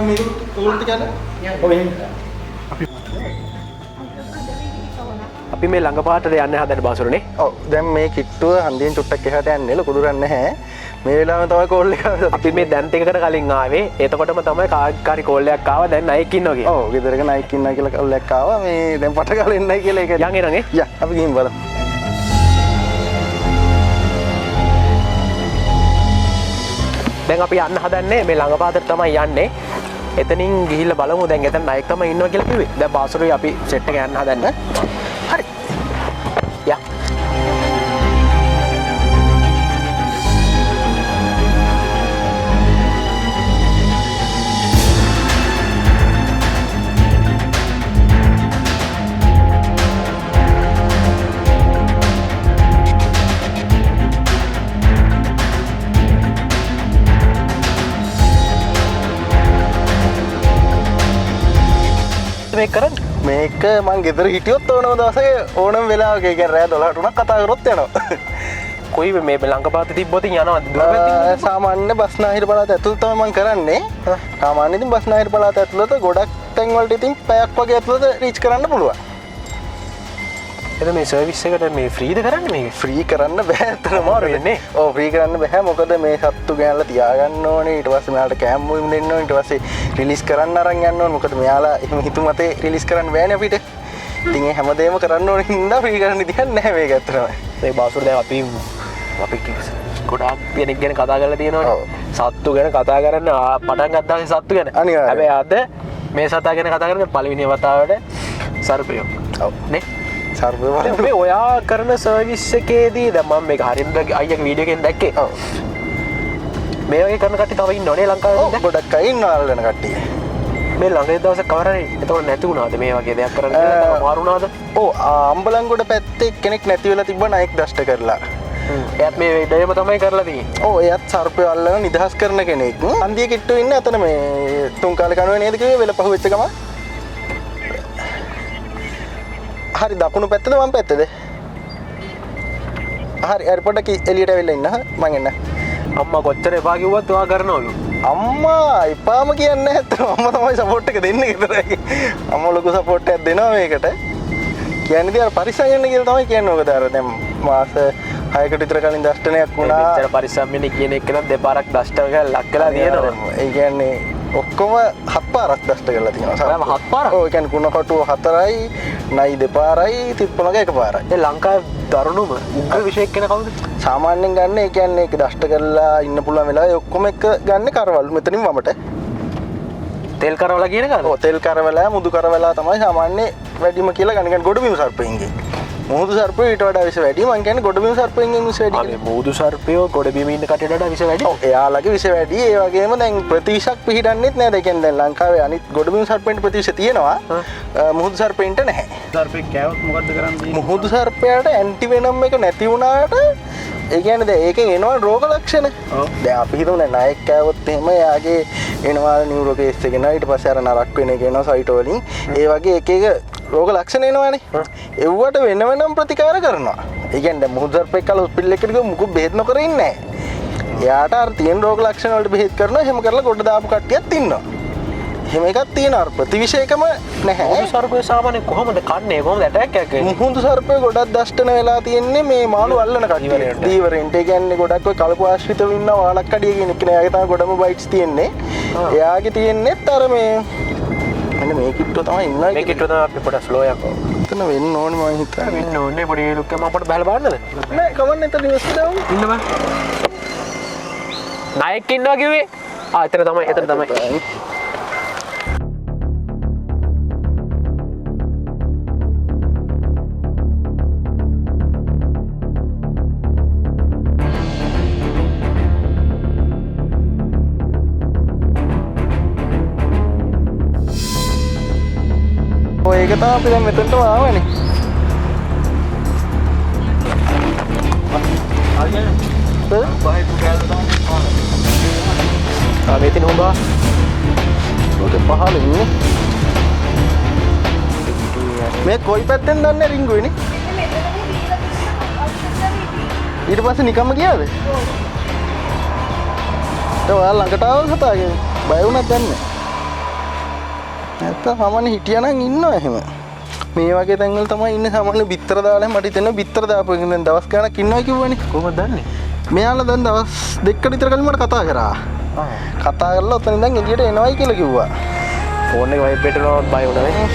මේක උගලට කියන්නේ. ඔව් එහෙම. අපි මේ ළඟ පාටට යන්න හදන බාසුරනේ. ඔව් දැන් මේ කිට්ටුව හන්දියෙන් චුට්ටක් එහාට යන්නේ ලොකු දුරක් නැහැ. මේ වෙලාවෙම තමයි කෝල් එක අපි මේ දැන් ටිකකට කලින් ආවේ. එතකොටම තමයි කාර්යකාරී කෝල් එකක් ආවා. දැන් නයික් ඉන්නවා කියලා. ඔව් ගෙදරක නයික් ඉන්නවා කියලා කෝල් එකක් ආවා. මේ දැන් පට ගාලා එන්නයි කියලා ඒක. යන් එනනේ. යා අපි ගිහින් බලමු. දැන් අපි යන්න හදන්නේ මේ ළඟ පාතට තමයි යන්නේ. එතනින් ගිහිල්ලා බලමු දැන් එතන නයික් තමයි ඉන්නවා කියලා කිව්වේ. දැන් බාසුරුයි අපි සෙට් එක යන්න හදන්නේ. හරි. යා. මේක කරන්නේ මේක මං ගෙදර හිටියොත් ඕනම දවසක ඕනම වෙලාවක ඒ කියන්නේ රෑ 12ට උනක් කතා කරොත් යනවා. කොයි මේ ළඟ පාත තිබ්බොත් යනවා දුර පැත්තේ. සාමාන්‍ය බස්නාහිර පළාත ඇතුළත තමයි මං කරන්නේ. සාමාන්‍ය ඉතින් බස්නාහිර පළාත ඇතුළත ගොඩක් තැන් වලට ඉතින් පැයක් වගේ ඇතුළත රීච් කරන්න පුළුවන්. එතන මේ සර්විස් එකට මේ ෆ්‍රීද කරන්නේ මේක? ෆ්‍රී කරන්න බෑ අතන අමාරු වෙන්නේ. ඔව් ෆ්‍රී කරන්න බෑ මොකද මේ සත්තු ගෑනලා තියාගන්න ඕනේ ඊට පස්සේ මෙයාලට කෑම මුලින් දෙන්න ඕනේ ඊට පස්සේ රිලීස් කරන්න අරන් යන්න ඕනේ මොකද මෙයාලා එහෙම හිතු මතේ රිලීස් කරන්න බෑනේ අපිට. ඉතින් ඒ හැමදේම කරන්න ඕනේ හින්දා ෆ්‍රී කරන්න දෙයක් නැහැ මේක ඇත්තටම. මේ බාසුර දැන් අපි ගොඩාක් කෙනෙක් ගැන කතා කරලා තියෙනවනේ. සත්තු ගැන කතා කරන්න පටන් ගත්තා මේ සත්තු ගැන. හැබැයි අද මේ සතා ගැන කතා කරන්නේ පළවෙනි වතාවට සර්පයෝ. ඔව් නේ? සර්පයෝ මේ ඔයා කරන සර්විස් එකේදී දැන් මම මේක හරියට අයියාගේ වීඩියෝ එකෙන් දැක්කේ. ඔව්. මේ වගේ කරන කට්ටිය තව ඉන්නවනේ ලංකාවේ. ගොඩක් අය ඉන්නවා අල්ලන කට්ටිය. මේ ළඟේ දවසක් කවරනේ එතකොට නැති වුණාද මේ වගේ දෙයක් කරන්න කියලා මාරු වුණාද? ඔව් අම්බලන්ගොඩ පැත්තේ කෙනෙක් නැති වෙලා තිබ්බ නයික් දෂ්ට කරලා. එයාත් මේ වැඩේම තමයි කරලා තියෙන්නේ. ඔව් එයාත් සර්පය අල්ලන නිදහස් කරන කෙනෙක්. හන්දිය කිට්ටු ඉන්නේ අතන මේ තුන් කාලේ කනුවේ නේද කිව්වේ වෙල පහුවෙච්ච ගම. හරි දකුණු පැත්තද වම් පැත්තද? හරි පොඩ්ඩක් එළියට ඇවිල්ලා ඉන්න මං එන්න. අම්මා කොච්චර එපා කිව්වත් ඔයා කරනවලු. අම්මා එපාම කියන්නේ නැහැ අතන අම්මා තමයි සපෝට් එක දෙන්නේ ගෙදරයි. අම්මා ලොකු සපෝට් එකක් දෙනවා මේකට. කියන්නේ ඉතින් අර පරිස්සම් වෙන්න කියලා තමයි කියන්නේ. මොකද අර දැන් මාස 6කට විතර කලින් දෂ්ටනයක් වුණා. මෙච්චර පරිස්සම් වෙන්න කියන එක නම් දෙපාරක් දෂ්ට ලක් කරලා තියෙනවා. ඒ කියන්නේ ඔක්කොම 7 පාරක් දෂ්ට කරලා තියෙනවා. 7 පාරක්? ඔව් ඒ කියන්නේ කුණ කටුව 4යි, නයි 2 පාරයි, තිප්පමග 1 පාරයි. ඒ ලංකාවේ දරුණුම උග්‍ර විශේෂ කෙන කවුද? සාමාන්‍යයෙන් ගන්න ඒ කියන්නේ ඒක දෂ්ට කරලා ඉන්න පුළුවන් වෙලාවෙ ඔක්කොම එක ගන්න කරවල් මෙතනින් වමට. තෙල් කරවලා කියන එකද? ඔව් තෙල් කරවලා මුදු කරවලා තමයි සාමාන්‍ය වැඩිම කියලා ගන්න ගොඩබිම් සර්පෙන්ගේ. මුහුදු සර්පය ඊට වඩා විස වැඩි. මං කියන්නේ ගොඩබිම් සර්පෙන්ගෙන් විස වැඩි කියලා. මුහුදු සර්පයෝ ගොඩබිම් ඉන්න කටට වඩා විස වැඩි. ඔව් එයාලගේ විස වැඩි. ඒ වගේම දැන් ප්‍රතිවිෂක් පිළිහිටන්නෙත් නෑ. ඒ කියන්නේ දැන් ලංකාවේ අනිත් ගොඩබිම් සර්පෙන්ට ප්‍රතිවිෂ තියෙනවා. මුහුදු සර්පෙන්ට නැහැ. සර්පෙක් කෑවොත් මොකද්ද කරන්නේ? මුහුදු සර්පයාට ඇන්ටි වෙනම් එක නැති වුණාට ඒ කියන්නේ දැන් ඒකෙන් එනවා රෝග ලක්ෂණ. දැන් අපි හිතමු දැන් නායක කෑවොත් එහෙම එයාගේ එනවා නියුරෝ කේස් එක එනවා ඊට පස්සේ අර නරක් වෙන එක එනවා සයිටෝ වලින්. ඒ වගේ එක එක රෝග ලක්ෂණ එනවානේ. ඒවට වෙන වෙනම ප්‍රතිකාර කරනවා. ඒ කියන්නේ දැන් මුහුදු සර්පෙක් කාලා හොස්පිටල් එකකට ගිහම මුකුත් බෙහෙත් නොකර ඉන්නේ නැහැ. එයාට අර තියෙන රෝග ලක්ෂණ වලට බෙහෙත් කරනවා. එහෙම කරලා ගොඩ දාපු කට්ටියක් ඉන්නවා. එහෙම එකක් තියෙනවා. ප්‍රතිවිෂේකම නැහැ. මුහුදු සර්පය සාමාන්‍යයෙන් කොහොමද කන්නේ? කොහොමද ඇටැක් එකක් එන්නේ? මුහුදු සර්පය ගොඩක් දෂ්ටන වෙලා තියෙන්නේ මේ මාළු අල්ලන කට්ටිය. දීවරෙන්ට. ඒ කියන්නේ ගොඩක් ඔය කලපු ආශ්‍රිතව ඉන්න වාලක් කඩිය කියන එක නේ. එයාගේ තමයි ගොඩම බයිට්ස් තියෙන්නේ. එයාගේ තියෙන්නේත් අර මේ මෙන්න මේ කිට්ටුව තමයි ඉන්නවා. මේ කිට්ටුව තමයි අපි පොඩක් ස්ලෝ යකෝ. එතන වෙන්න ඕනේ මම හිතන්නේ. වෙන්න ඕනේ පොඩි ලුක් එකක් මම පොඩ බහලා බලන්නද? නෑ කවන්න එතන ඉවස් දාමු. ඉන්න බෑ. නායක ඉන්නවා කිව්වේ. එතන තමයි එතන තමයි. ඒක තමයි අපි දැන් මෙතනටම ආවනේ. මේ තියෙන හොඹා. ඔක පහළ ඉන්නේ. මේ කොයි පැත්තෙන් දන්නේ රින්ගුයිනේ? ඊට පස්සේ නිකම්ම ගියාද? ඔව්. ඒ ඔයාලා ළඟට ආවද කතාගෙන? බය වුණාද දන්නේ? නැත්නම් සාමාන්‍ය හිටියානම් ඉන්නවා එහෙම. මේ වගේ තැන්වල තමයි ඉන්නේ සාමාන්‍ය බිත්තර දාලා මට හිතෙනවා බිත්තර දාපු එකෙන් දැන් දවස් ගාණක් ඉන්නවා කිව්වනේ. කොහොමද දන්නේ? මෙයාලා දැන් දවස් දෙකකට විතර කලින් මට කතා කරා. කතා කරලා ඔතන ඉඳන් එළියට එනවයි කියලා කිව්වා. ෆෝන් එක වයිබ්‍රේට් කරනවත් බය වුණා නේ.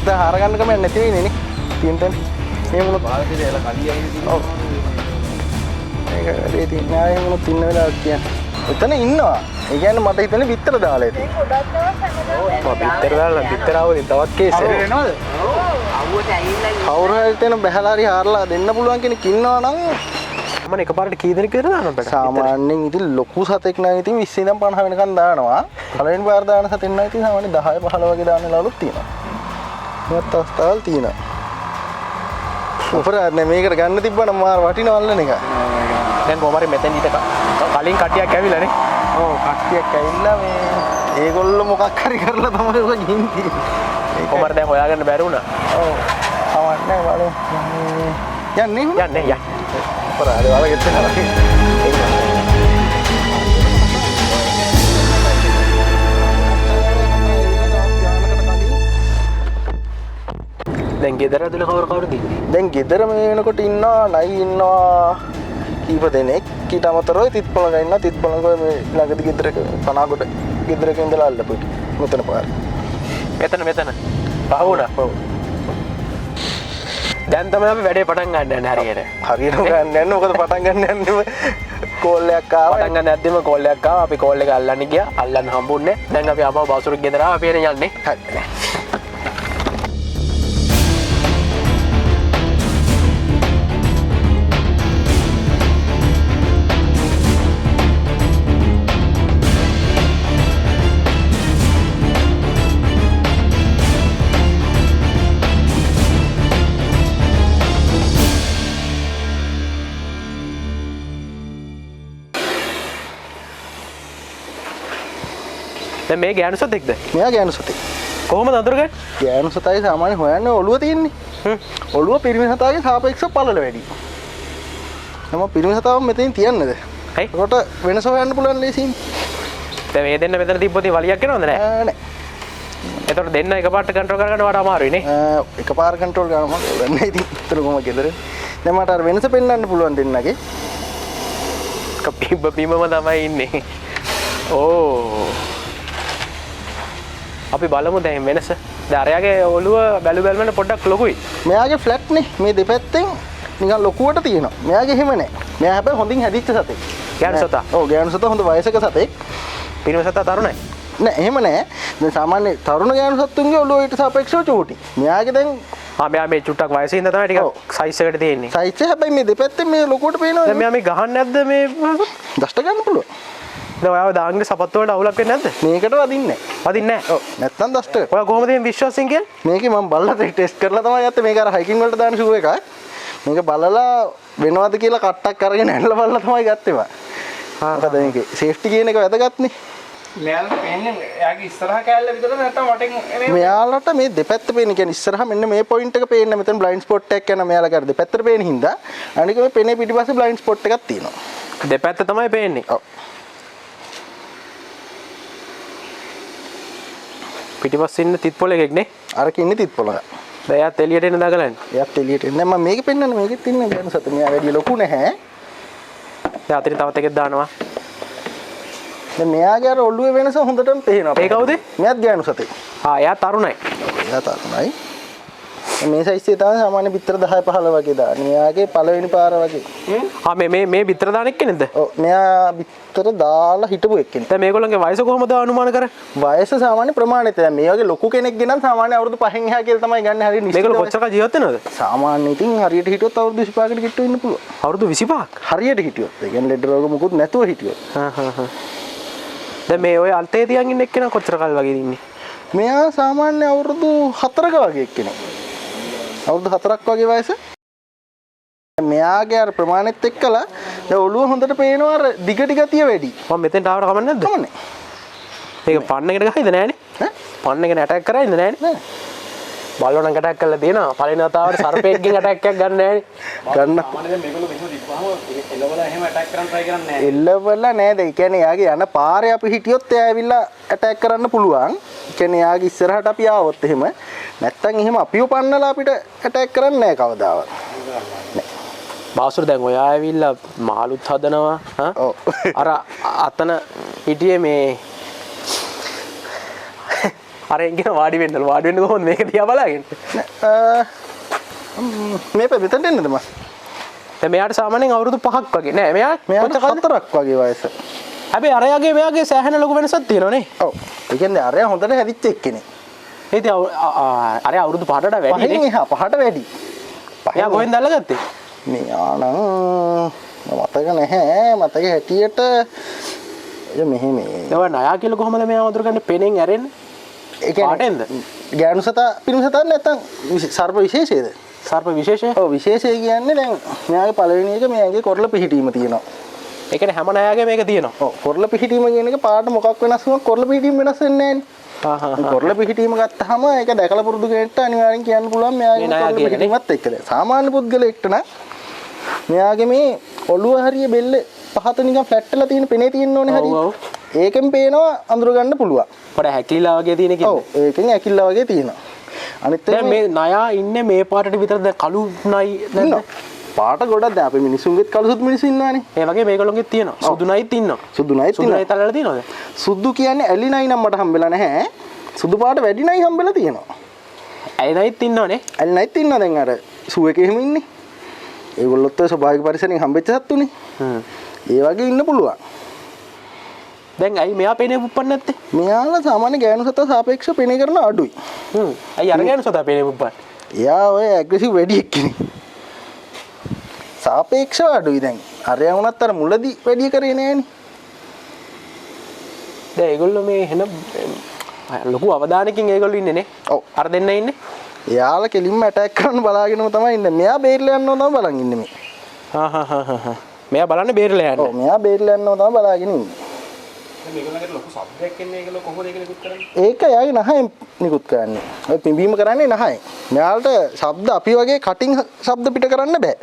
දැන් හරගන්න කම නැති වෙන්නේ නේ. තියන්ටන් මේ මොන පාරේ එලා කලියයි ඔව්. ඒක රේටි නෑ මොන තින්න වෙලාවක් කියන්නේ. එතන ඉන්නවා. ඒ කියන්නේ මට හිතන්නේ බිත්තර දාලා ඇති. බිත්තර දාලා බිත්තර ආවොත් තවත් කේස් එක වෙනවද? කවුරු හරි තැන බහැලා හරි හාරලා දෙන්න පුළුවන් කෙනෙක් ඉන්නවා නම් මම එකපාරට කී දෙනෙක් විතර දානවද? සාමාන්‍යයෙන් ඉතින් ලොකු සතෙක් නම් ඉතින් 20 ඉඳන් 50 වෙනකන් දානවා. පළවෙනි පාර දාන සතෙක් නම් ඉතින් සාමාන්‍ය 10 15 වගේ දාන්න ලාලුත් තියෙනවා. මේවත් අවස්ථාවල් තියෙනවා. උපරාත් නේ මේකට ගන්න තිබ්බනම් මාර වටිනවා අල්ලන එක. දැන් කොහමරි මෙතන ඊට කලින් කට්ටියක් ඇවිල්ලානේ. ඔව් කට්ටියක් ඇවිල්ලා මේ ඒගොල්ලෝ මොකක් හරි කරලා තමයි ඔක ගිහින් තියෙන්නේ. කොහමරි දැන් හොයාගන්න බැරි වුණා. ඔව්. අවන්නේ බලමු. යන්නේ යන්නේ යන්න. උපරාත් වලගෙත් තමයි. දැන් ගෙදර ඇතුලේ කවුරුද ඉන්නේ? දැන් ගෙදර මේ වෙනකොට ඉන්නවා නයි ඉන්නවා කීප දෙනෙක්. ඊට අමතරව තිත්පොළඟ ඉන්නවා. තිත්පොළඟ මේ ළඟදී ගෙදරක 50 කොට ගෙදරක ඉඳලා අල්ලපු ඉති. මෙතන පාර. මෙතන. පහුණා. ඔව්. දැන් තමයි අපි වැඩේ පටන් ගන්න යන්නේ හරියට. හරියට ගන්න යන්නේ මොකද පටන් ගන්න යන්නේ කෝල් එකක් ආවා. පටන් ගන්න යද්දිම කෝල් එකක් ආවා. අපි කෝල් එක අල්ලන්න ගියා. අල්ලන්න හම්බුන්නේ. දැන් අපි ආපහු බසුරුක් ගෙදර ආවා. අපි එන යන්නේ. හරි. දැන් මේ ගෑනු සතෙක්ද? මෙයා ගෑනු සතෙක්. කොහොමද අඳුරගන්නේ? ගෑනු සතයි සාමාන්‍ය හොයන්නේ ඔළුව තියෙන්නේ. ඔළුව පිරිමි සතාගේ සාපේක්ෂව පළල වැඩි. නම පිරිමි සතාව මෙතනින් තියන්නේද? හයි. ඒකට වෙනස හොයන්න පුළුවන් ලේසියෙන්. දැන් මේ දෙන්න මෙතන තිබ්බොත් වලියක් එනවද නැහැ? නෑ. එතකොට දෙන්න එකපාරට කන්ට්‍රෝල් කරගන්න වඩා අමාරුයි නේ. එකපාර කන්ට්‍රෝල් කරන්න මම දන්නේ ඉතින් උත්තර කොහොම ගෙදර. දැන් මට අර වෙනස පෙන්වන්න පුළුවන් දෙන්නගේ. බීමම තමයි ඉන්නේ. ඕ. අපි බලමු දැන් වෙනස. දැන් අරයාගේ ඔළුව බැලු බැලමට පොඩ්ඩක් ලොකුයි. මෙයාගේ ෆ්ලැට් නේ මේ දෙපැත්තෙන් නිකන් ලොකුවට තියෙනවා. මෙයාගේ එහෙම නෑ. මෙයා හැබැයි හොඳින් හැදිච්ච සතෙක්. ගෑනු සතා. ඔව් ගෑනු සතා හොඳ වයසක සතෙක්. පිරිමි සතා තරුණයි. නෑ එහෙම නෑ. දැන් සාමාන්‍ය තරුණ ගෑනු සතුන්ගේ ඔළුව ඊට සාපේක්ෂව චූටි. මෙයාගේ දැන් මෙයා මේ චුට්ටක් වයසේ ඉඳන් තමයි ටිකක් සයිස් එකට තියෙන්නේ. සයිස් එක හැබැයි මේ දෙපැත්තෙන් මේ ලොකුවට පේනවා. දැන් මෙයා මේ ගහන්නේ නැද්ද මේ දෂ්ට ගන්න පුළුවන්. දැන් ඔයාව දාන්නේ සපත්තු වලට අවුලක් වෙන්නේ නැද්ද? මේකට වදින්නේ නෑ. වදින්නේ නැහැ. ඔව් නැත්තම් දෂ්ට. ඔයා කොහොමද මේ විශ්වාසයෙන් කියන්නේ? මේකේ මම බලලා ටෙස්ට් කරලා තමයි යත්තේ. මේක අර හයිකින් වලට දාන ෂූ එකක්. මේක බලලා වෙනවද කියලා කට්ටක් අරගෙන ඇනලා බලලා තමයි ගත්තේ මම. මොකද මේකේ සේෆ්ටි කියන එක වැදගත්නේ. මෙයාලට පේන්නේ එයාගේ ඉස්සරහා කෑල්ල විතරද නැත්නම් වටෙන් මෙයාලට මේ දෙපැත්ත පේන්නේ. කියන්නේ ඉස්සරහා මෙන්න මේ පොයින්ට් එක පේන්නේ. මෙතන බ්ලයින්ඩ් ස්පොට් එකක් යන මෙයාලට අර දෙපැත්තට පේන හින්දා අනික මේ පේනේ පිටිපස්සේ බ්ලයින්ඩ් ස්පොට් එකක් තියෙනවා. දෙපැත්ත තමයි පේන්නේ. ඔව්. පිටිපස්සේ ඉන්න තිත් පොලෙක් නේ. අරක ඉන්නේ තිත් පොළක. දැන් එයාත් එළියට එන්න දගලන්නේ. එයාත් එළියට එන්නේ. මම මේක පෙන්නන්න මේකෙත් ඉන්නේ ගෑනු සත. මෙයා වැඩි ලොකු නැහැ. දැන් අතරින් තවත් එකෙක් දානවා. දැන් මෙයාගේ අර ඔළුවේ වෙනස හොඳටම පේනවා. ඒ කවුද? මෙයාත් ගෑනු සතෙක්. එයා තරුණයි. එයා තරුණයි. මේ සයිස් එක තමයි සාමාන්‍ය පිටර 10 15 වගේ දාන්නේ. මෙයාගේ පළවෙනි පාර වගේ. මේ පිටර දාන එක්කෙනෙක්ද? ඔව් මෙයා පිටර දාලා හිටපු එක්කෙනෙක්. දැන් මේගොල්ලන්ගේ වයස කොහොමද අනුමාන කරන්නේ? වයස සාමාන්‍ය ප්‍රමාණිත. දැන් මේ වගේ ලොකු කෙනෙක් ගෙනත් සාමාන්‍ය අවුරුදු 5න් එහා කියලා තමයි ගන්න. හරිය නිශ්චිත. මේගොල්ලෝ කොච්චර ජීවත් වෙනවද? සාමාන්‍ය ඉතින් හරියට හිටියොත් අවුරුදු 25කට කිට්ටු වෙන්න පුළුවන්. අවුරුදු 25ක්. හරියට හිටියොත්. ඒ කියන්නේ ලෙඩ රෝග මුකුත් නැතුව හිටියොත්. දැන් මේ ඔය අල්තේ තියන් ඉන්න එක්කෙනා කොච්චර කල් වගේ ඉන්නේ? මෙයා සාමාන්‍ය අවුරුදු 4ක වගේ එක්කෙනෙක්. අවුරුදු 4ක් වගේ වයස. මෙයාගේ අර ප්‍රමාණෙත් එක්කලා දැන් ඔළුව හොඳට පේනවා අර දිගටි ගතිය වැඩි. මම මෙතෙන්ට ආවට කමක් නැද්ද? කමන්නේ. ඒක පන්න එකට ගහයිද නෑනේ ඈ? පන්න එකට ඇටැක් කරයිද නෑනේ නෑ. බල්ලෝ නම් ඇටැක් කරලා තියෙනවා පළවෙනි වතාවට සර්පෙක්ගෙන් ඇටැක් එකක් ගන්න නෑනේ ගන්න සාමාන්‍යයෙන් මේගොල්ලෝ මෙහෙම තිබ්බහම එළවලා එහෙම ඇටැක් කරන්න try කරන්නේ නැහැ. එල්ලවල නේද? ඒ කියන්නේ යාගේ යන පාරේ අපි හිටියොත් එයා ඇවිල්ලා ඇටැක් කරන්න පුළුවන්. ඒ කියන්නේ යාගේ ඉස්සරහට අපි ආවොත් එහෙම නැත්තම් එහෙම අපිව පන්නලා අපිට ඇටැක් කරන්නේ නැහැ කවදාවත්. බාසුර දැන් ඔයා ඇවිල්ලා මාළුත් හදනවා හා ඔව්. අර අතන හිටියේ මේ අර එංගෙන වාඩි වෙන්න කොහොමද මේක දිහා බලාගෙන මේ මෙතනට එන්නද මස්? දැන් මෙයාට සාමාන්‍යයෙන් අවුරුදු 5ක් වගේ නෑ මෙයා මෙයාට 4ක් වගේ වයස. හැබැයි අරයාගේ මෙයාගේ සෑහෙන ලොකු වෙනසක් තියෙනවනේ ඔව්. ඒ කියන්නේ අරයා හොඳට හැදිච්ච එක්කෙනෙක්. ඒ ඉතින් අරයා අවුරුදු 5ට වැඩි පහෙන් නේ එහා පහට වැඩි. එයා කොහෙන්ද අල්ලගත්තේ මෙයානම් මතක නැහැ. මතක හැටියට මෙහෙ මේ ඒවා නයා කියලා කොහමද මෙයා වතුර ගන්න පෙනෙන් ඇරෙන්නේ ඒ කියන්නේ පාටෙන්ද ගෑනු සතා පිරිමි සතා නැත්තම් සර්ප විශේෂයේද? සර්ප විශේෂය ඔව් විශේෂය කියන්නේ දැන් මෙයාගේ පළවෙනි එක මෙයාගේ කොරළ පිහිටීම තියෙනවා. ඒ කියන්නේ හැම නයාගේ මේක තියෙනවා ඔව් කොරළ පිහිටීම කියන එක පාට මොකක් වෙනස් වුණා කොරළ පිහිටීම වෙනස් වෙන්නේ නැහැ නේ. කොරළ පිහිටීම ගත්තාම ඒක දැකලා පුරුදු කෙනෙක්ට අනිවාර්යෙන් කියන්න පුළුවන් මෙයාගේ කොරළ පිහිටීමත් එක්කද. සාමාන්‍ය පුද්ගලයෙක්ට නම් මෙයාගේ මේ ඔළුව හරිය බෙල්ල පහත නිකන් ෆ්ලැට් වෙලා තියෙන පෙනේ තියෙන්න ඕනේ හරිය. ඒකෙන් පේනවා අඳුර ගන්න පුළුවන්. පොඩ හැකිලිලා වගේ තියෙන කිව්වේ. ඔව් ඒකෙන් ඇකිල්ලා වගේ තියෙනවා. අනිත් දැන් මේ නයා ඉන්නේ මේ පාටට විතරද කළු නයි නැද්ද? පාට ගොඩක් දැන් අපේ මිනිසුන්ගෙත් කළු සුදු මිනිස්සු ඉන්නවානේ. ඒ වගේ මේගොල්ලොන්ගෙත් තියෙනවා. සුදු නයිත් ඉන්නවා. සුදු නයිත් සුදු නයි තලලා තියෙනවද? සුදු කියන්නේ ඇලි නයි නම් මට හම්බෙලා නැහැ. සුදු පාට වැඩි නයි හම්බෙලා තියෙනවා. ඇයි නයිත් ඉන්නවනේ. ඇලි නයිත් ඉන්නවා දැන් අර සූ එකේ එහෙම ඉන්නේ. ඒගොල්ලොත් ඔය ස්වභාවික පරිසරයෙන් හම්බෙච්ච සත්තුනේ. ඒ වගේ ඉන්න පුළුවන්. දැන් ඇයි මෙයා පේනේ පුප්පන්නේ නැත්තේ? මෙයාලා සාමාන්‍ය ගෑනු සතා සාපේක්ෂව පෙනේ කරන අඩුයි. ඇයි අර ගෑනු සතා පේනේ පුප්පන්නේ? එයා ඔය ඇග්‍රෙසිව් වැඩි එක්කෙනෙක්. සාපේක්ෂව අඩුයි දැන්. අරයා වුණත් අර මුලදී වැඩි කරේ නෑනේ. දැන් ඒගොල්ලෝ මේ එන ලොකු අවධානයකින් ඒගොල්ලෝ ඉන්නේ නේ. ඔව්. අර දෙන්න ඉන්නේ. එයාලා කෙලින්ම ඇටැක් කරන්න බලාගෙනම තමයි ඉන්නේ. මෙයා බේරලා යනවා තමයි බලන් ඉන්නේ මේ. මෙයා බලන්නේ බේරලා යන්න. ඔව් මෙයා බේරලා යනවා තමයි බලාගෙන ඉන්නේ. මේගොල්ලන්ට ලොකු සබ්ජෙක්ට් එකක් ඒගොල්ලෝ කොහොමද ඒක නිකුත් කරන්නේ? ඒක යාගේ නහයෙන් නිකුත් කරන්නේ. ඔය පිඹීම කරන්නේ නහයෙන්. මෙයාලට ශබ්ද අපි වගේ කටින් ශබ්ද පිට කරන්න බෑ.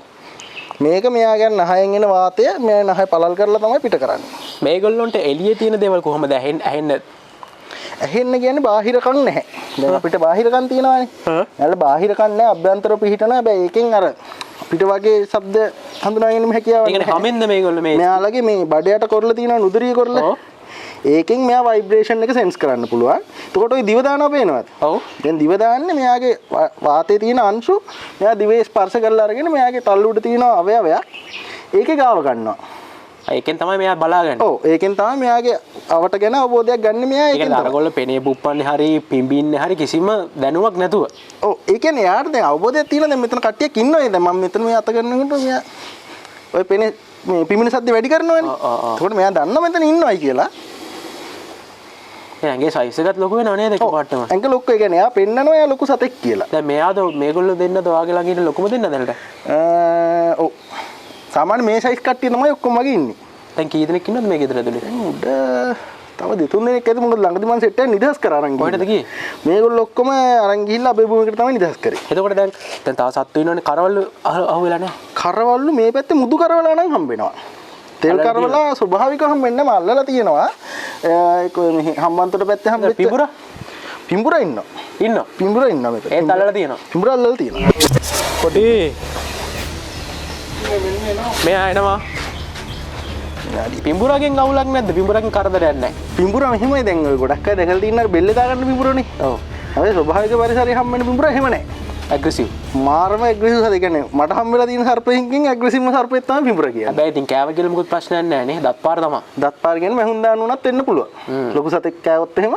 මේක මෙයා ගැන නහයෙන් එන වාතය මෙයා නහය පළල් කරලා තමයි පිට කරන්නේ. මේගොල්ලොන්ට එළියේ තියෙන දේවල් කොහොමද ඇහෙන්නේ? ඇහෙන්න කියන්නේ බාහිර කන් නැහැ. දැන් අපිට බාහිර කන් තියෙනවානේ. එයාලා බාහිර කන් නැහැ අභ්‍යන්තර පිහිටන හැබැයි ඒකෙන් අර අපිට වගේ ශබ්ද හඳුනා ගැනීම හැකියාවක් නැහැ. ඒ කියන්නේ හැමෙන්ද මේගොල්ලෝ මේ මෙයාලගේ මේ බඩයට කොරලා තියෙනවා නුදුරිය කොරලා. ඒකෙන් මෙයා ভাইබ්‍රේෂන් එක සෙන්ස් කරන්න පුළුවන්. එතකොට ওই දිව දානවා පේනවද? ඔව්. දැන් දිව දාන්නේ මෙයාගේ වාතයේ තියෙන අංශු මෙයා දිවේ ස්පර්ශ කරලා අරගෙන මෙයාගේ තල්ලු උඩ තියෙන අවයවයක් ඒකේ ගාව ගන්නවා. ඒකෙන් තමයි මෙයා බලාගන්නේ. ඔව් ඒකෙන් තමයි මෙයාගේ අවට ගැන අවබෝධයක් ගන්න මෙයා ඒකෙන්. ඒකෙන් අරගොල්ලෝ පෙනේ පුප්පන්නේ හරි පිඹින්නේ හරි කිසිම දැනුමක් නැතුව. ඔව් ඒ කියන්නේ යාට දැන් අවබෝධයක් තියෙනවා දැන් මෙතන කට්ටියක් ඉන්නවා දැන් මම මෙතන මේ අත ගන්නකොට මෙයා ඔය පෙනේ මේ පිඹින සද්ද වැඩි කරනවනේ. එතකොට මෙයා දන්නවා මෙතන ඉන්නවයි කියලා. ඇඟේ සයිස් එකත් ලොකු වෙනව නේද එකපාරටම? ඇඟ ලොකු ඒ කියන්නේ එයා පෙන්නනවා එයා ලොකු සතෙක් කියලා. දැන් මෙයාද මේගොල්ලෝ දෙන්නද ඔයාගේ ළඟ ඉන්න ලොකුම දෙන්න දැනට? ඔව්. සාමාන්‍ය මේ සයිස් කට්ටිය තමයි ඔක්කොම වගේ ඉන්නේ. දැන් කී දෙනෙක් ඉන්නවද මේ ගෙදර ඇතුලේ? උඩ තව දෙතුන් දෙනෙක් ඇති මුණු ළඟදී මම සෙට් එක නිදහස් කරා අරන් ගිහින්. කොහෙටද ගියේ? මේගොල්ලෝ ඔක්කොම අරන් ගිහිල්ලා අපේ භූමිකට තමයි නිදහස් කරේ. එතකොට දැන් තව සත්තු ඉන්නවනේ කරවල්ලු අහුවෙලා නැහැ. කරවල්ලු මේ පැත්තේ මුදු කරවලා නම් හම්බෙනවා. තෙල් කරවලා ස්වභාවිකව හම්බෙන්නේ නැහැ මල්ලලා තියෙනවා. ඒක මේ හම්බන්තොට පැත්තේ හම්බෙච්ච පිඹුර ඉන්නවා. පිඹුර ඉන්නවා මේක. ඒ තල්ලලා තියෙනවා. පිඹුර අල්ලලා තියෙනවා. කොටි මෙයා එනවා. පිඹුරගෙන් අවුලක් නැද්ද? පිඹුරගෙන් කරදරයක් නැහැ. පිඹුර මෙහෙමයි දැන් ඔය ගොඩක් අය දැකලා තියෙන අර බෙල්ලේ දාගන්න පිඹුරනේ. ඔව්. හැබැයි ස්වභාවික පරිසරයේ හම්බෙන පිඹුර එහෙම නැහැ. ඇග්‍රෙසිව්. මාරම ඇග්‍රෙසිව් සතෙක්. කියන්නේ මට හම්බෙලා තියෙන සර්පෙකින් ඇග්‍රෙසිව්ම සර්පෙක් තමයි පිඹුර කියන්නේ. හැබැයි ඉතින් කෑව කියලා මොකුත් ප්‍රශ්නයක් නැහැ නේ. දත් පාර තමයි. දත් පාර කියන්නේ මහුන් දාන්න උනත් වෙන්න පුළුවන්. ලොකු සතෙක් කෑවොත් එහෙම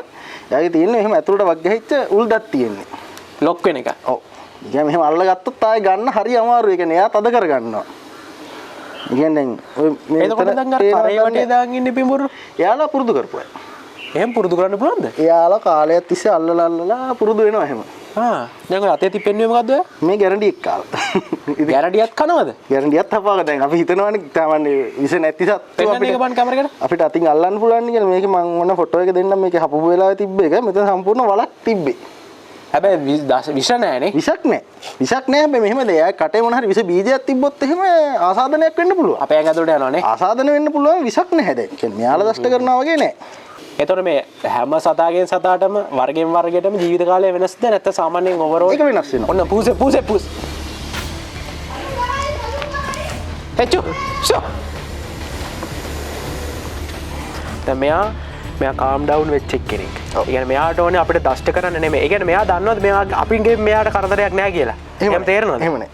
එයාගේ තියෙන්නේ එහෙම ඇතුළට වක් ගහිච්ච උල් දත් තියෙන්නේ. ලොක් වෙන එක. ඔව්. කියන්නේ මෙහෙම අල්ලගත්තොත් ආයෙ ගන්න හරි අමාරුයි. ඒ කියන්නේ එයා තද කර ගන්නවා. කියන්නේ ඔය මේ එතකොට දැන් අර කරේ වටේ දාන් ඉන්නේ පිඹුරු. එයාලා පුරුදු කරපුවා. එහෙම පුරුදු කරන්න පුළුවන්ද? එයාලා කාලයක් තිස්සේ අල්ලලා පුරුදු වෙනවා එහෙම. දැන් ඔය අතේ තිපෙන්නේ මොකද්ද ඔය? මේ ගැරන්ටි එක කාලා. ගැරන්ටියක් කනවද? ගැරන්ටියක් හපාග දැන් අපි හිතනවානේ තමන්නේ විස නැති සත්තු පෙන්නන්න එක බන් කැමරේකට. අපිට අතින් අල්ලන්න පුළුවන් කියලා මේකේ මම මොන ෆොටෝ එක දෙන්නම් මේකේ හපපු වෙලාවේ තිබ්බ එක මෙතන සම්පූර්ණ වලක් තිබ්බේ. හැබැයි විෂ නැහැනේ. විසක් නෑ. විසක් නෑ හැබැයි මෙහෙම දෙයක් කටේ මොන හරි විස බීජයක් තිබ්බොත් එහෙම ආසාදනයක් වෙන්න පුළුවන්. අපේ ඇඟ ඇතුළට යනවානේ. ආසාදන වෙන්න පුළුවන් විසක් නැහැ දැන්. කියන්නේ මෙයාලා දෂ්ට කරනවා වගේ නෑ. එතකොට මේ හැම සතාගෙන් සතාටම වර්ගෙන් වර්ගයටම ජීවිත කාලය වෙනස්ද නැත්නම් සාමාන්‍යයෙන් ඕවරෝල් ඒක වෙනස් වෙනවා. ඔන්න පූස. හෙචු. ෂෝ. දැන් මෙයා කාම් ඩවුන් වෙච්ච කෙනෙක්. ඒ කියන්නේ මෙයාට ඕනේ අපිට දෂ්ට කරන්න නෙමෙයි. ඒ කියන්නේ මෙයා දන්නවද මෙයා අපින්ගේ මෙයාට කරදරයක් නැහැ කියලා. එහෙම තේරෙනවද? එහෙම නෑ.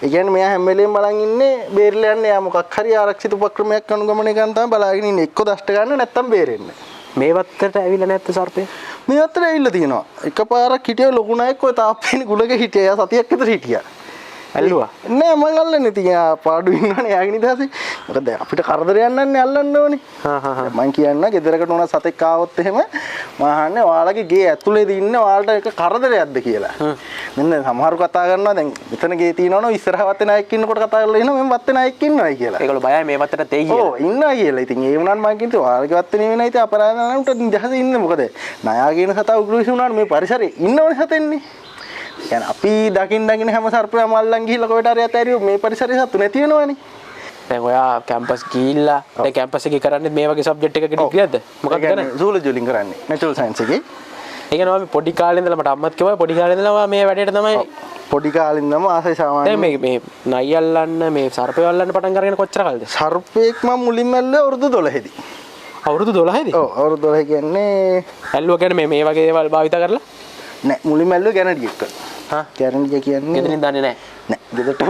ඒ කියන්නේ මෙයා හැම වෙලේම බලන් ඉන්නේ බේරලා යන්නේ. යා මොකක් හරි ආරක්ෂිත උපක්‍රමයක් අනුගමනය කරන් තමයි බලාගෙන ඉන්නේ. එක්ක දෂ්ට ගන්න නැත්තම් බේරෙන්නේ. මේ වත්තට ඇවිල්ලා නැත්te සර්පේ? මේ වත්තට ඇවිල්ලා තියෙනවා. එකපාරක් හිටිය ලොකු නයෙක් ඔය තාප්පේනි ගුලක හිටියා. යා සතියක් විතර හිටියා. ඇල්ලුවා නෑ මං අල්ලන්නේ තියා පාඩු ඉන්නවනේ යාගේ නිදහසේ මොකද අපිට කරදරයක් නැන්නේ අල්ලන්න ඕනේ මං කියන්න ගෙදරකට උනා සතෙක් ආවොත් එහෙම මම අහන්නේ ඔයාලගේ ගේ ඇතුලේද ඉන්නේ ඔයාලට එක කරදරයක්ද කියලා මෙන්න සමහරු කතා කරනවා දැන් මෙතන ගේ තියෙනවනේ ඉස්සරහ වත්තේ නායක ඉන්නකොට කතා කරලා ඉන්නවා මෙන් වත්තේ නායක ඉන්නවයි කියලා ඒගොල්ලෝ බයයි මේ වත්තට තේ කියලා ඔව් ඉන්නවා කියලා ඉතින් ඒ වුණාට මං කිව්වා ඔයාලගේ වත්තේ නෙවෙයි නයි ඉතින් අපරාධනන්ට නිදහසේ ඉන්නේ මොකද නායා කියන සතා උග්‍රවිසු වුණාට මේ පරිසරේ ඉන්නවනේ සතෙන්නේ يعني අපි දකින්න හැම සර්පයම අල්ලන් ගිහිල්ලා කොහෙට හරි අතෑරියෝ මේ පරිසරයේ සතු නැති වෙනවනේ. දැන් ඔයා කැම්පස් ගිහිල්ලා දැන් කැම්පස් එකේ කරන්නේ මේ වගේ සබ්ජෙක්ට් එකක ඩිග්‍රියක්ද? මොකක්ද කරන්නේ? සූලොජි වලින් කරන්නේ. නැචරල් සයන්ස් එකේ. ඒ කියන්නේ මම පොඩි කාලේ ඉඳලා මට අම්මත් කිව්වා පොඩි කාලේ ඉඳලා මේ වැඩේට තමයි පොඩි කාලේ ඉඳන්ම ආසයි සාමාන්‍ය. දැන් මේ නයි අල්ලන්න මේ සර්පය අල්ලන්න පටන් ගන්න කොච්චර කාලෙද? සර්පෙක් මම මුලින්ම ඇල්ලුවේ අවුරුදු 12 දී. අවුරුදු 12 දී? ඔව් අවුරුදු 12 කියන්නේ ඇල්ලුවා කියන්නේ මේ වගේ දේවල් භාවිත කරලා? නෑ මුලින්ම ඇල්ලුවේ ගැරන්ටි එක. ගැරන්ටි කියන්නේ ගෙදරින් දන්නේ නැහැ. නෑ ගෙදරට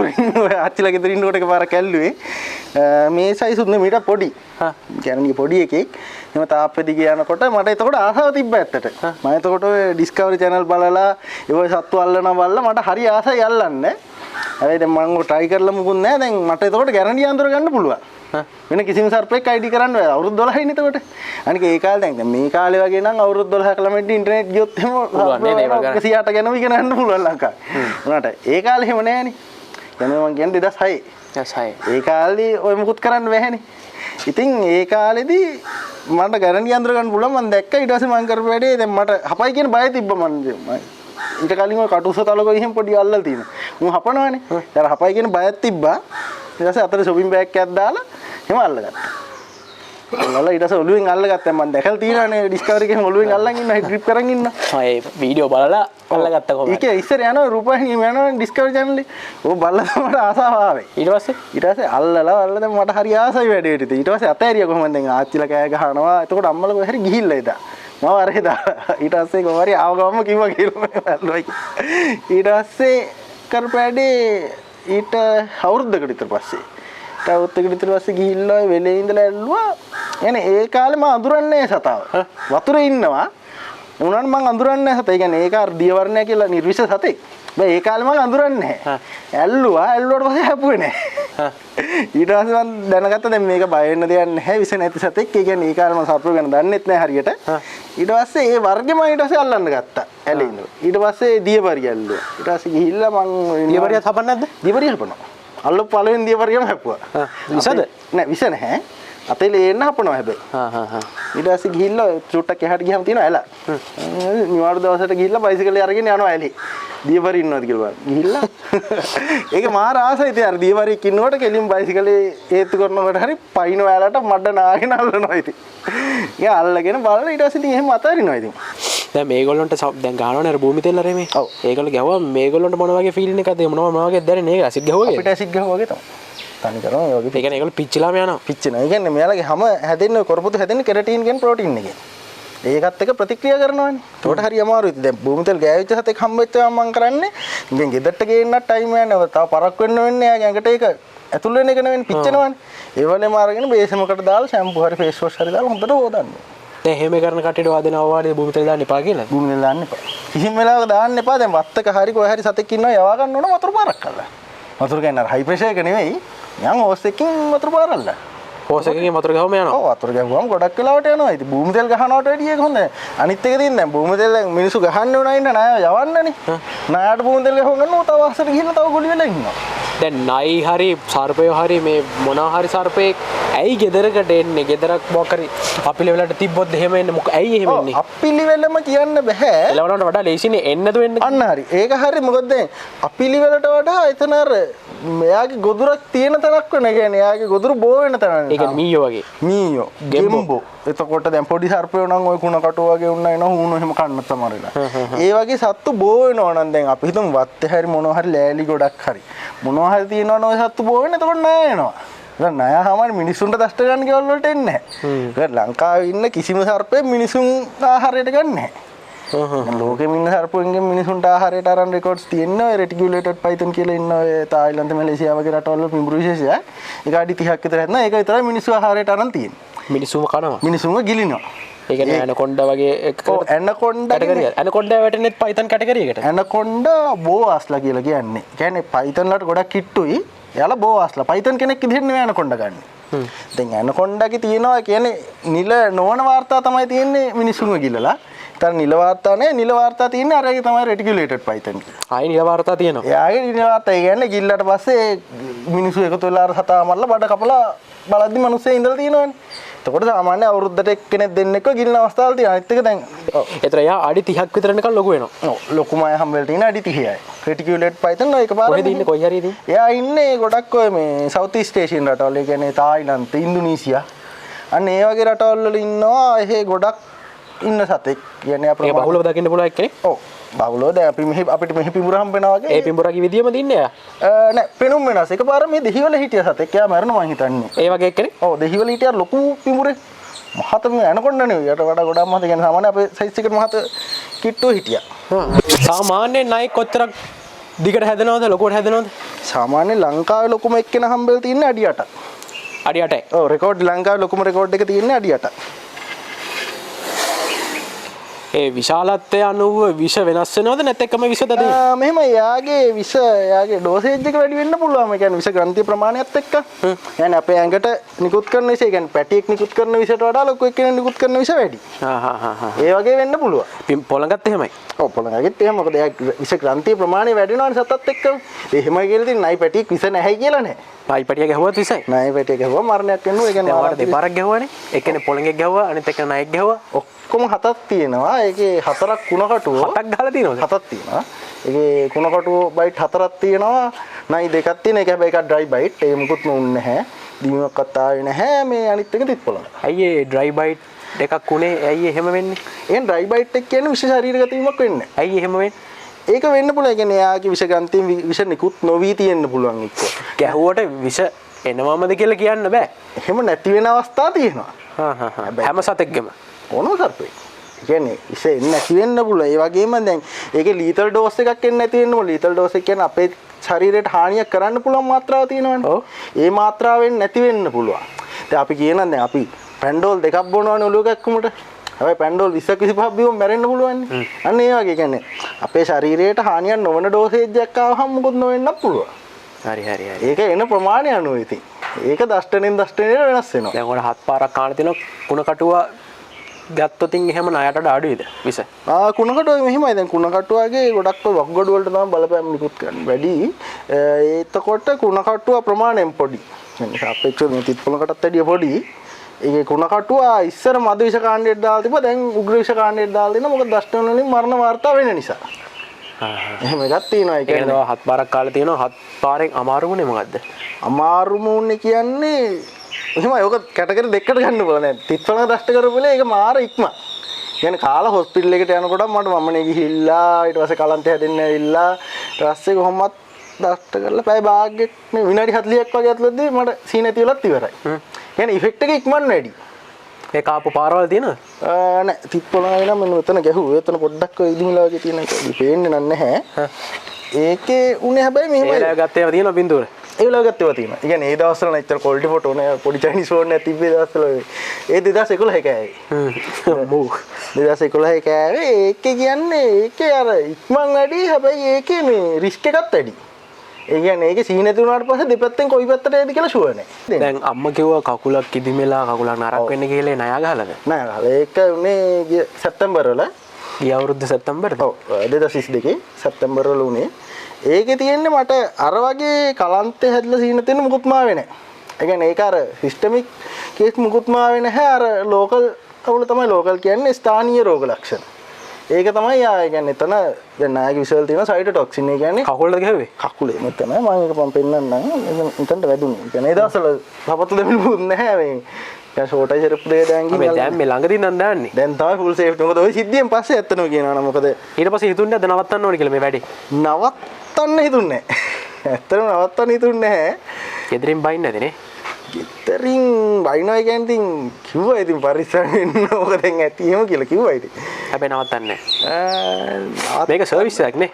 ඔය ආච්චිලා ගෙදරින් ඉන්නකොට එකපාරක් ඇල්ලුවේ මේ සයිසුත් නෙමෙයි මීට පොඩි ගැරන්ටි පොඩි එකෙක් එහම තාප්පෙදි යනකොට මට එතකොට ආසාව තිබ්බ ඇත්තට මම එතකොට ඔය ඩිස්කවරි channel බලලා ඒ සත්තු අල්ලනවා බලලා මට හරි ආසයි අල්ලන්න හැබැයි දැන් මම try කරලා මුකුත් නෑ දැන් මට එතකොට ගැරන්ටි අඳුර ගන්න පුළුවන් වෙන කිසිම සර්පෙක් ID කරන්න බෑ අවුරුදු 12 ඉන්නේ එතකොට අනික ඒ කාලේ දැන් මේ කාලේ වගේ නම් අවුරුදු 12 ළමයින්ට ඉන්ටර්නෙට් ගියොත් එහෙම 100ට ගැනම ඉගෙන ගන්න පුළුවන් ලංකාවේ උනාට ඒ කාලේ එහෙම නෑනේ දැන් මම කියන්නේ 2006 ඒ කාලේ ඔය මුකුත් කරන්න බැහැනේ ඉතින් ඒ කාලෙදී මට ගැරන්ටි අඳුර ගන්න පුළුවන් මම දැක්කා ඊට පස්සේ මම කරපු වැඩේ දැන් මට හපයි කියන බය තිබ්බා මම ඊට කලින් ඔය කටුස්ස තලකෝ එහෙම පොඩි අල්ලලා තියෙනවා මම හපනවානේ ඊට හපයි කියන බයක් තිබ්බා ඊට පස්සේ අතට shopping bag එකක් දාලා එහෙම අල්ලගත්තා. අල්ලලා ඊට පස්සේ ඔළුවෙන් අල්ලගත්තා මම දැකලා තියෙනවානේ ඩිස්කවරි එකෙන් ඔළුවෙන් අල්ලන් ඉන්නවා ඩ්‍රිප් කරන් ඉන්නවා. ආ ඒ වීඩියෝ බලලා අල්ලගත්තා කොහොමද? ඒක ඉස්සර යනවා රූපවාහිනියම යනවා ඩිස්කවරි channel එකේ. ඕක බලලා තමයි ආසාව ආවේ. ඊට පස්සේ අල්ලලා දැන් මට හරි ආසයි වැඩේට ඉතින්. ඊට පස්සේ අතෑරියා කොහොමද දැන් ආච්චිලා කෑ ගහනවා. එතකොට අම්මලා කොහේ හරි ගිහිල්ලා ඉදා. මම අරේ දාලා ඊට පස්සේ කොහොම හරි ආව ගමම කිව්වා කියලා මම ඊට පස්සේ කරපැඩේ ඊට අවුරුද්දකට විතර පස්සේ අවුරුද්දකට විතර පස්සේ ගිහිල්ලා වෙලේ ඉඳලා ඇල්ලුවා يعني ඒ කාලේ මම අඳුරන්නේ සතාව වතුරේ ඉන්නවා උනාට මම අඳුරන්නේ සතා. ඒ කියන්නේ ඒක අර දිය වර්ණය කියලා නිර්විෂ සතෙක්. බෑ ඒ කාලේ මම අඳුරන්නේ නැහැ. ඇල්ලුවාට පස්සේ හැපුවේ නැහැ. ඊට පස්සේ මම දැනගත්තා දැන් මේක බය වෙන්න දෙයක් නැහැ විස නැති සතෙක්. ඒ කියන්නේ ඒ කාලේ මම සර්පය ගැන දන්නෙත් නැහැ හරියට. ඊට පස්සේ ඒ වර්ගෙ මම ඊට පස්සේ අල්ලන්න ගත්තා. ඇලේ ඉඳලා. ඊට පස්සේ දියවරිය ඇල්ලුවා. ඊට පස්සේ ගිහිල්ලා මම දියවරියත් හපන්නේ නැද්ද? දියවරිය හපනවා. අල්ලපු පළවෙනි දියවරියම හැපුවා. විසද? නෑ විස නැහැ. අතේ ලේන්න හපනවා හැබැයි. ඊට පස්සේ ගිහිල්ලා චුට්ටක් එහාට ගියාම තියෙනවා ඇල. නිවාඩු දවසට ගිහිල්ලා බයිසිකලේ අරගෙන යනවා ඇලේ. දියවරි ඉන්නවද කියලා බලන්න. ගිහිල්ලා ඒක මාර ආසයි ඉතින් අර දියවරියක් ඉන්නකොට කෙලින් බයිසිකලේ හේතු කරනකොට හරි පයින් වැලට මඩ නාගෙන අල්ලනවා ඉතින්. යා අල්ලගෙන බලලා ඊට පස්සේ ඉතින් එහෙම අතාරිනවා ඉතින්. දැන් මේගොල්ලොන්ට දැන් ගානවනේ අර භූමි තෙල් අරේ මේ. ඔව්. ඒගොල්ලෝ ගැහුවා මේගොල්ලොන්ට මොන වගේ ෆීලින් එකක්ද මොනවා වගේ දැනෙන්නේ ඒක ඇසිඩ් ගැහුවා අපිට ඇසිඩ් ගැහුවා වගේ තමයි. තනි කරනවා ඒ වගේ. ඒ කියන්නේ ඒගොල්ලෝ පිච්චිලාම යනවා. පිච්චෙනවා. ඒ කියන්නේ මෙයාලගේ හැම හැදෙන්නේ කොරපොතු හැදෙන්නේ කෙරටින් කියන ප්‍රෝටීන් එකෙන්. ඒකත් එක්ක ප්‍රතික්‍රියා කරනවානේ. ඒකට හරි අමාරුයි. දැන් භූමි තෙල් ගෑවිච්ච සතෙක් හම්බෙච්ච මම කරන්නේ ඉතින් ගෙදරට ගේන්නත් ටයිම් යනවා. තව පරක් වෙන්න වෙන්නේ යාගේ ඇඟට ඒක ඇතුල් වෙන එක නෙවෙයි පිච්චෙනවානේ. ඒ වලේම අරගෙන බේසමකට දාලා ෂැම්පූ හරි ෆේස් වොෂ් හරි දාලා හොඳට හොදන්න. දැන් එහෙම කරන කට්ටියට වාදන අවවාදයේ භූමි තෙල් දාන්න එපා කියලා. භූමි තෙල් දාන්න එපා. කිසිම වෙලාවක දාන්න එපා. දැන් වත්තක හරි කොහේ හරි සතෙක් ඉන්නවා යවා ගන්න ඕන වතුර පාරක් කරලා. වතුර කියන්නේ හයි ප්‍රෙෂර් එක නෙවෙයි. යම් ඕස් එකකින් වතුර පාරල්ලා. හෝස් එකකින් වතුර ගහම යනවා. ඔව් වතුර ගහුවම ගොඩක් වෙලාවට යනවා. ඉතින් භූමි තෙල් ගහනවට වැඩිය ඒක හොඳයි. අනිත් එක තියෙන දැන් භූමි තෙල් මිනිස්සු ගහන්න උනා ඉන්න ණය යවන්නනේ. ණයට භූමි තෙල් ගහගන්න තව අස්සට ගිහින් තව ගොළි වෙලා ඉන්නවා. දැන් නයි හරි සර්පයෝ හරි මේ මොනවා හරි සර්පෙක් ඇයි ගෙදරකට එන්නේ? ගෙදරක් මොකක් හරි අපිලිවෙලට තිබ්බොත් එහෙම එන්නේ මොකක් ඇයි එහෙම එන්නේ? අපිලිවෙලම කියන්න බෑ. එළවනට වඩා ලේසිනේ එන්නද වෙන්නේ. අන්න හරි. ඒක හරි මොකද දැන් අපිලිවෙලට වඩා එතන අර මෙයාගේ ගොදුරක් තියෙන තැනක් වෙන. කියන්නේ එයාගේ ගොදුරු බෝ වෙන තැන. ඒක මීයෝ වගේ. මීයෝ ගෙම්බෝ. එතකොට දැන් පොඩි සර්පයෝ නම් ওই කුණ කටුව වගේ උන්නා එනවා හුණු එහෙම කන්න තමරිලා. ඒ වගේ සත්තු බෝ වෙනවා නම් දැන් අපි හිතමු වත්තේ හරි මොනවා හරි ලෑලි ගොඩක් හරි. මොනවා හරි තියෙනවනේ ওই සත්තු බෝ වෙන්නේ. එතකොට ණය එනවා. දැන් ණය හැමෝම මිනිසුන්ට දෂ්ට ගන්න ගෙවල් වලට එන්නේ නැහැ. ඒක ලංකාවේ ඉන්න කිසිම සර්පෙක් මිනිසුන් ආහාරයට ගන්න නැහැ. ලෝකෙම ඉන්න සර්පුන්ගෙන් මිනිසුන්ට ආහාරයට අරන් රෙකෝඩ්ස් තියෙනවා. ඒ රෙටිකියුලේටඩ් පයිතන් කියලා ඉන්න ඔය තායිලන්ත මැලේසියා වගේ රටවල පිඹුරු විශේෂය. ඒක අඩි 30ක් විතර හැදෙනවා. ඒක විතරයි මිනිස්සු ආහාරයට අරන් තියෙන්නේ. මිනිස්සුම කනවා. මිනිසුන්ව ගිලිනවා. ඒ කියන්නේ ඇනකොන්ඩා වගේ ඔව් ඇනකොන්ඩා කැටගරිය. ඇනකොන්ඩා වැටෙන්නේ පයිතන් කැටගරියකට. ඇනකොන්ඩා බෝවාස්ලා කියලා කියන්නේ. කියන්නේ පයිතන්ලට ගොඩක් කිට්ටුයි. එයාලා බෝවාස්ලා. පයිතන් කෙනෙක් විදිහට නෙවෙයි ඇනකොන්ඩා ගන්න. දැන් ඇනකොන්ඩාගේ තියෙනවා කියන්නේ නිල නොවන වාර්තා තමයි තියෙන්නේ මිනිසුන්ව ගිලලා. තර නිල වාර්තා නැහැ. නිල වාර්තා තියෙන්නේ අරගේ තමයි රෙටිකියුලේටඩ් පයිතන් කියලා. ආයි නිල වාර්තා තියෙනවා. එයාගේ නිල වාර්තා කියන්නේ ගිල්ලට පස්සේ මිනිස්සු එකතු වෙලා අර සතා මරලා බඩ කපලා බලද්දි මිනිස්සු ඉඳලා තියෙනවනේ. එතකොට සාමාන්‍ය අවුරුද්දට එක්කෙනෙක් දෙන්නෙක්ව ගිල්න අවස්ථාවල් තියෙනවා. අනිත් එක දැන් ඒතර එයා අඩි 30ක් විතර නිකන් ලොකු වෙනවා. ඔව් ලොකුම අය හම්බෙලා තියෙන අඩි 30යි. රෙටිකියුලේට් පයිතන් එකපාරට කොහෙද ඉන්නේ කොයි හරි ඉන්නේ? එයා ඉන්නේ ගොඩක් ඔය මේ සවුත් ඊස්ට් ඒෂියන් රටවල. ඒ කියන්නේ තායිලන්ත, ඉන්දුනීසියා. අන්න ඒ වගේ රටවල් වල ඉන්නවා. එහෙ ගොඩක් ඉන්න සතෙක්. කියන්නේ අපේ බහුලව දකින්න පුළුවන් එක්කනේ. ඔව්. බහුලව දැන් අපි මෙහි අපිට මෙහි පිඹුර හම්බ වෙනවා වගේ. ඒ පිඹුරගේ විදියම දින්නේ එයා. නෑ පෙනුම් වෙනස්. එකපාර මේ දෙහිවල හිටිය සතෙක්. එයා මරනවා මං හිතන්නේ. ඒ වගේ එක්කනේ. ඔව් දෙහිවල හිටියා ලොකු පිඹුරේ. මහත මේ ඇනකොන්ඩා නෙවෙයි. යට වඩා ගොඩක් මහත. කියන්නේ සාමාන්‍ය අපේ සයිස් එකට මහත කිට්ටුව හිටියා. සාමාන්‍යයෙන් නයි කොච්චරක් දිගට හැදෙනවද ලොකුවට හැදෙනවද? සාමාන්‍ය ලංකාවේ ලොකුම එක්කෙනා හම්බෙලා තින්නේ අඩි 8ක්. අඩි 8යි. ඔව් රෙකෝඩ් ලංකාවේ ලොකුම රෙකෝඩ් එක තියෙන්නේ අඩි 8ක්. ඒ විශාලත්වය අනුව විෂ වෙනස් වෙනවද නැත්නම් එකම විෂද දෙන්නේ? මෙහෙම යාගේ විෂ යාගේ ඩෝසේජ් එක වැඩි වෙන්න පුළුවන්. ඒ කියන්නේ විෂ ග්‍රන්ථි ප්‍රමාණයත් එක්ක. يعني අපේ ඇඟට නිකුත් කරන විෂ, ඒ කියන්නේ පැටියෙක් නිකුත් කරන විෂට වඩා ලොකු එක්කෙනෙක් නිකුත් කරන විෂ වැඩි. ඒ වගේ වෙන්න පුළුවන්. පොළඟත් එහෙමයි. ඔව් පොළඟගෙත් එහෙම. මොකද යා විෂ ග්‍රන්ථි ප්‍රමාණය වැඩි වෙනවනේ සතත් එක්ක. එහෙමයි කියලා තියෙන නයි පැටියෙක් විෂ නැහැ කියලා නෑ. නයි පැටිය ගැහුවත් විෂයි. නයි පැටිය ගැහුවා මරණයක් වෙනවා. ඒ කියන්නේ වාර දෙපාරක් ගැහුවානේ. එක්කෙනේ පොළඟෙක් ගැහුවා අනිත් එක්කෙනා නයික් ගැහුවා. ඔක්කොම 7ක් තියෙනවා. ඒකේ 4ක් කුණකටුව 7ක් ගහලා තියෙනවද? 7ක් තියෙනවා. ඒකේ කුණකටුව බයිට් 4ක් තියෙනවා. නයි 2ක් තියෙන. ඒක හැබැයි එකක් ඩ්‍රයි බයිට්. ඒ මුකුත් නුන්නේ නැහැ. දිනුවක්වත් ආවේ නැහැ. මේ අනිත් එක තිත් පොළඟ. ඇයි ඒ ඩ්‍රයි බයිට් දෙකක් උනේ? ඇයි එහෙම වෙන්නේ? එහෙන් ඩ්‍රයි බයිට් එක කියන්නේ විශේෂ ශරීරගත වීමක් වෙන්නේ. ඇයි එහෙම වෙන්නේ? ඒක වෙන්න පුළුවන්. ඒ කියන්නේ එයාගේ විෂ ග්‍රන්ථියෙන් විෂ නිකුත් නොවි තියෙන්න පුළුවන් එක්ක. ගැහුවට විෂ එනවමද කියලා කියන්න බෑ. එහෙම නැති වෙන අවස්ථා තියෙනවා. හැම සතෙක්ගෙම ඕනම සර්පෙක්. ඒ කියන්නේ විෂ එන්නේ නැති වෙන්න පුළුවන්. ඒ වගේම දැන් ඒකේ ලීතල් ඩෝස් එකක් එන්නේ නැති වෙන්න ඕන. ලීතල් ඩෝස් එක කියන්නේ අපේ ශරීරයට හානියක් කරන්න පුළුවන් මාත්‍රාව තියෙනවනේ. ඒ මාත්‍රාවෙන් නැති වෙන්න පුළුවන්. දැන් අපි කියනවා දැන් අපි පැන්ඩෝල් දෙකක් බොනවනේ ඔලුව කැක්කුමට. හැබැයි පැන්ඩෝල් 20ක් 25ක් බීවම මැරෙන්න පුළුවන් නේ. අන්න ඒ වගේ කියන්නේ අපේ ශරීරයට හානියක් නොවන ඩෝසේජ් එකක් ආවම මොකොත් නොවෙන්නත් පුළුවන්. හරි හරි හරි. ඒක එන ප්‍රමාණය අනුව ඉතින්. ඒක දෂ්ටනෙන් දෂ්ටනෙට වෙනස් වෙනවා. දැන් ඔයාලා 7 පාරක් කාණ තියෙන කුණ කටුව ගත්තොතින් එහෙම ණයට අඩුයිද විස? කුණකටුව මෙහිමයි. දැන් කුණකටුවගේ ගොඩක් ඔය වකුගඩු වලට තමයි බලපෑම් නිකුත් කරන්නේ වැඩි. එතකොට කුණකටුව ප්‍රමාණයෙන් පොඩි. يعني සාපේක්ෂව මේ තිත් පොළකටත් වැඩිය පොඩි. ඒකේ කුණකටුව ඉස්සර මද විෂ කාණ්ඩයට දාලා තිබ්බා. දැන් උග්‍ර විෂ කාණ්ඩයට දාලා දෙනවා. මොකද දෂ්ටන වලින් මරණ වාර්තා වෙන නිසා. එහෙම එකක් තියෙනවා. ඒ කියන්නේ 7 පාරක් කාලේ තියෙනවා. 7 පාරෙන් අමාරුමනේ මොකද්ද? අමාරුමුන්නේ කියන්නේ එහෙමයි. ඔක කැටගරි දෙකකට ගන්න බෑ නේද? තිත්පලක දෂ්ට කරපුවලේ ඒක මාර ඉක්ම. يعني කාලා හොස්පිටල් එකට යනකොට මට මමනේ ගිහිල්ලා ඊට පස්සේ කලන්තය හැදෙන්න ඇවිල්ලා ඊට පස්සේ කොහොමවත් දෂ්ට කරලා පැය භාගයක් මේ විනාඩි 40ක් වගේ ඇතුළතදී මට සීන නැති වෙලත් ඉවරයි. يعني ඉෆෙක්ට් එක ඉක්මන් වැඩි. ඒ කාපු පාරවල් තියෙනවද? නෑ තිත්පලක වෙනා මෙන්න මෙතන ගැහුවේ. එතන පොඩ්ඩක් ඔය ඉදිමිලා වගේ තියෙන එක පේන්නේ නැහැ. ඒකේ උනේ හැබැයි මෙහෙමයි. ඒලා ගත්තේම තියෙනවා බින්දුවර. ඒලා ගත්තේවා තියෙනවා. ඒ කියන්නේ ඒ දවස්වල නම් ඉතර ක්වොලිටි ෆොටෝ නේ පොඩි චයිනීස් ෆෝන් එකක් තිබ්බේ දවස්වල. ඒ 2011 කෑවේ. මෝ 2011 කෑවේ. ඒකේ කියන්නේ ඒකේ අර ඉක්මන් වැඩි. හැබැයි ඒකේ මේ රිස්ක් එකත් වැඩි. ඒ කියන්නේ ඒකේ සීන නැති වුණාට පස්සේ දෙපැත්තෙන් කොයි පැත්තට යයිද කියලා ෂුවර් නැහැ. දැන් අම්මා කිව්වා කකුලක් කිදිමෙලා කකුලක් නරක් වෙන්න කියලා ණය ගහලාද? නෑ ගහලා. ඒක උනේ ගිය සැප්තැම්බර් වල. ගිය අවුරුද්ද සැප්තැම්බර්ද? ඔව් 2022 සැප්තැම්බර් වල උනේ. ඒකේ තියෙන්නේ මට අර වගේ කලන්තේ හැදලා සීන තියෙන මුකුත්ම ආවේ නැහැ. ඒ කියන්නේ ඒක අර සිස්ටමික් කේස් මුකුත්ම ආවේ නැහැ. අර ලෝකල් අවුල තමයි ලෝකල් කියන්නේ ස්ථානීය රෝග ලක්ෂණ. ඒක තමයි ආ කියන්නේ එතන දැන් නායක විසල් තියෙන සයිටොටොක්සින් ඒ කියන්නේ කකුලද ගැහුවේ? කකුලේ මෙතන මම ඒක මම පෙන්නන්නම්. මෙතනට වැදුනේ. ඒ කියන්නේ ඒ දවස්වල සපත්තු දෙමින් පුත් නැහැ මේ. දැන් ෂෝටයි සෙරප්පු දෙක දැන් මේ දැන් මේ ළඟදී නම් දාන්නේ. දැන් තමයි ෆුල් සේෆ්ටි. මොකද ওই සිද්ධියෙන් පස්සේ ඇත්තනම කියනවා නම් මොකද ඊට පස්සේ හිතුන්නේ නැද්ද නවත්තන්න ඕනේ කියලා මේ වැඩේ? නවත්තන්න හිතුන්නේ නැහැ. ඇත්තටම නවත්තන්න හිතුන්නේ නැහැ. ගෙදරින් බයින් නැද නේ? ගෙදරින් බයිනවා කියන්නේ ඉතින් කිව්වා ඉතින් පරිස්සම් වෙන්න ඕක දැන් ඇතිම කියලා කිව්වා ඉතින්. හැබැයි නවත්තන්නේ නැහැ. මේක සර්විස් එකක් නේ.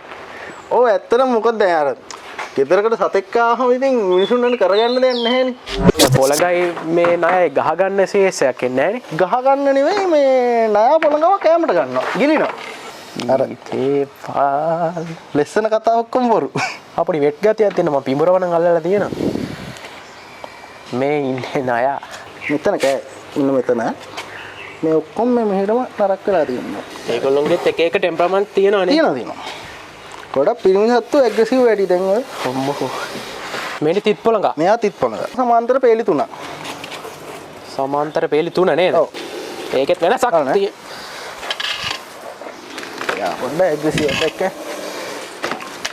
ඔව් ඇත්තටම මොකද දැන් අර ගෙදරකට සතෙක් ආවම ඉතින් මිනිසුන්ට කරගන්න දෙයක් නැහැනේ. පොළගයි මේ ණය ගහ ගන්න සීසයක් එන්නේ නැහනේ. ගහ ගන්න නෙවෙයි මේ ණය පොළඟව කැමරට ගන්නවා. ගිලිනවා. අර ඒ පාල් ලෙස්සන කතාව ඔක්කොම බොරු. අපේ වෙට් ගතියක් තියෙන මම පිඹරවනම් අල්ලලා තියෙනවා. මේ ඉන්නේ ණය. මෙතන කෑ ඉන්න මෙතන. මේ ඔක්කොම මේ මෙහෙටම නරක් වෙලා තියෙනවා. ඒගොල්ලොන්ගෙත් එක එක ටෙම්පරමන්ට් තියෙනවානේ. තියෙනවා. ගොඩක් පිරිමි සත්තු ඇග්‍රෙසිව් වැඩි දැන් ඔය. අම්මෝ. මේනි තිත් පොළඟ. මෙයා තිත් පොළඟ. සමාන්තර පේලි 3ක්. සමාන්තර පේලි 3 නේද? ඔව්. ඒකෙත් වෙනසක් තියෙනවා. යා පොඩ්ඩක් ඇග්‍රෙසිව් එකක්.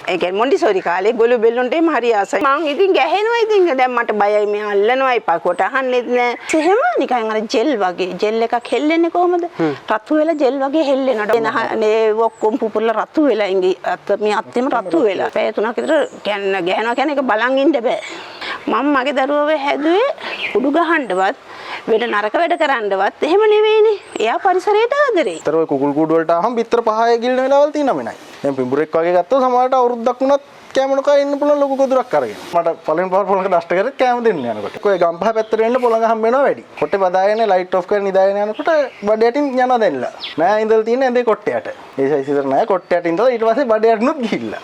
ඒ කියන්නේ මොන්ටිසෝරි කාලේ ගොළු බෙල්ලොන්ට එම හරි ආසයි. මං ඉතින් ගැහෙනවා ඉතින් දැන් මට බයයි මේ අල්ලනවා එපා කොට අහන්නෙත් නෑ. එහෙම නිකන් අර ජෙල් වගේ ජෙල් එකක් හෙල්ලෙන්නේ කොහමද? රතු වෙලා ජෙල් වගේ හෙල්ලෙනවා. නේ ඔක්කොම පුපුරලා රතු වෙලා ඉංගි අත මේ අත්තෙම රතු වෙලා. පැය 3ක් විතර ගැහෙනවා කියන්නේ ඒක බලන් ඉන්න බෑ. මම මගේ දරුවව හැදුවේ කුඩු ගහන්නවත් වෙන නරක වැඩ කරන්නවත් එහෙම නෙවෙයිනේ. එයා පරිසරයට ආදරේ. ඒතර ඔය කුකුල් කූඩු වලට ආවම පිටර 5 ගිලින වෙලාවල් තියෙනවා මෙන්නයි. දැන් පිඹුරෙක් වගේ ගත්තොත් සමහරට අවුරුද්දක් වුණත් කැමනකා ඉන්න පුළුවන් ලොකු කොදුරක් අරගෙන. මට පළවෙනි පාර පොළඟ නෂ්ට කරේ කැම දෙන්න යනකොට. කොයි ගම්පහ පැත්තට එන්න පොළඟ හම්බ වෙනවා වැඩි. කොටේ බදාගෙන ලයිට් ඔෆ් කරගෙන නිදාගෙන යනකොට බඩ යටින් යනවා දැන්නලා. නෑ ඉඳලා තියෙන ඇඳේ කොට්ටයට. ඒ සයිස් විතර නෑ කොට්ටයට ඉඳලා ඊට පස්සේ බඩ යටිනුත් ගිහිල්ලා.